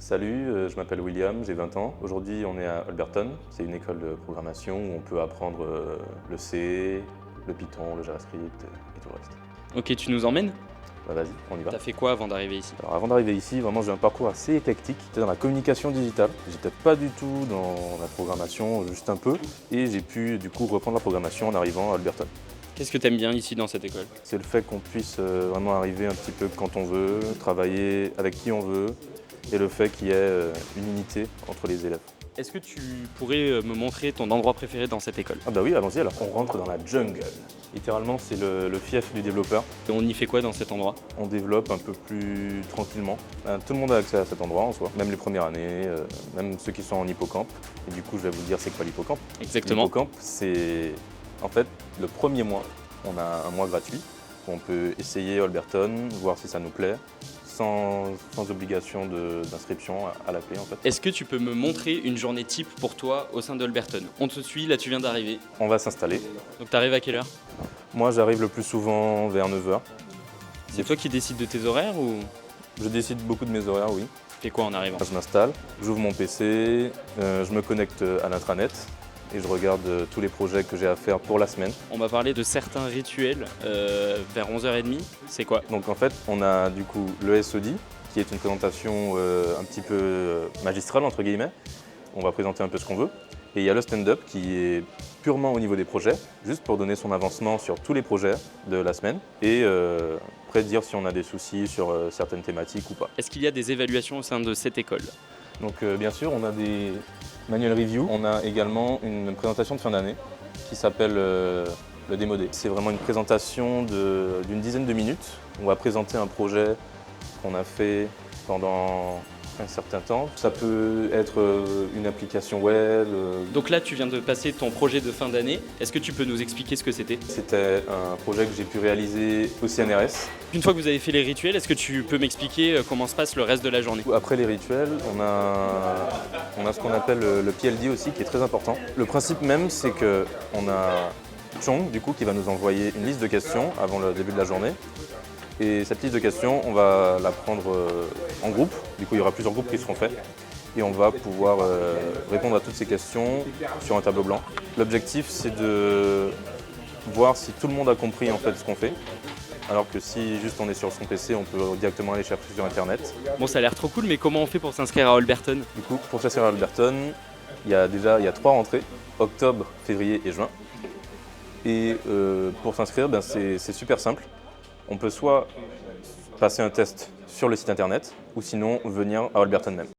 Salut, je m'appelle William, j'ai 20 ans. Aujourd'hui, on est à Holberton. C'est une école de programmation où on peut apprendre le C, le Python, le JavaScript et tout le reste. Ok, tu nous emmènes? Bah, vas-y, on y va. T'as fait quoi avant d'arriver ici? Alors avant d'arriver ici, vraiment j'ai un parcours assez éclectique. J'étais dans la communication digitale. J'étais pas du tout dans la programmation, juste un peu. Et j'ai pu du coup reprendre la programmation en arrivant à Holberton. Qu'est-ce que t'aimes bien ici dans cette école? C'est le fait qu'on puisse vraiment arriver un petit peu quand on veut, travailler avec qui on veut, et le fait qu'il y ait une unité entre les élèves. Est-ce que tu pourrais me montrer ton endroit préféré dans cette école? Ah bah oui, allons-y alors. On rentre dans la jungle. Littéralement, c'est le fief du développeur. Et on y fait quoi dans cet endroit? On développe un peu plus tranquillement. Tout le monde a accès à cet endroit en soi, même les premières années, même ceux qui sont en hippocampe. Et du coup, je vais vous dire c'est quoi l'hippocampe. Exactement. L'hippocampe, c'est en fait le premier mois. On a un mois gratuit où on peut essayer Holberton, voir si ça nous plaît, sans obligation d'inscription à la clé en fait. Est-ce que tu peux me montrer une journée type pour toi au sein d'Holberton? On te suit, là tu viens d'arriver. On va s'installer. Donc t'arrives à quelle heure? Moi, j'arrive le plus souvent vers 9 h. C'est toi qui décides de tes horaires ou Je décide beaucoup de mes horaires, oui. tu fais quoi en arrivant? Je m'installe, j'ouvre mon PC, je me connecte à l'intranet et je regarde tous les projets que j'ai à faire pour la semaine. On m'a parlé de certains rituels vers 11h30. C'est quoi? Donc en fait, on a du coup le SOD, qui est une présentation un petit peu magistrale, entre guillemets. On va présenter un peu ce qu'on veut. Et il y a le stand-up qui est purement au niveau des projets, juste pour donner son avancement sur tous les projets de la semaine et prédire si on a des soucis sur certaines thématiques ou pas. Est-ce qu'il y a des évaluations au sein de cette école? Donc bien sûr, on a des manual review. On a également une présentation de fin d'année qui s'appelle le démodé. C'est vraiment une présentation d'une dizaine de minutes. On va présenter un projet qu'on a fait pendant un certain temps. Ça peut être une application web. Donc là, tu viens de passer ton projet de fin d'année. Est-ce que tu peux nous expliquer ce que c'était? C'était un projet que j'ai pu réaliser au CNRS. Une fois que vous avez fait les rituels, est-ce que tu peux m'expliquer comment se passe le reste de la journée? Après les rituels, on a ce qu'on appelle le PLD aussi, qui est très important. Le principe même, c'est qu'on a Chong, du coup, qui va nous envoyer une liste de questions avant le début de la journée. Et cette liste de questions, on va la prendre en groupe. Du coup, il y aura plusieurs groupes qui seront faits. Et on va pouvoir répondre à toutes ces questions sur un tableau blanc. L'objectif, c'est de voir si tout le monde a compris en fait ce qu'on fait. Alors que si juste on est sur son PC, on peut directement aller chercher sur Internet. Bon, ça a l'air trop cool, mais comment on fait pour s'inscrire à Holberton? Du coup, pour s'inscrire à Holberton, il y a 3 rentrées, octobre, février et juin. Et pour s'inscrire, c'est super simple. On peut soit passer un test sur le site internet, ou sinon venir à Holberton même.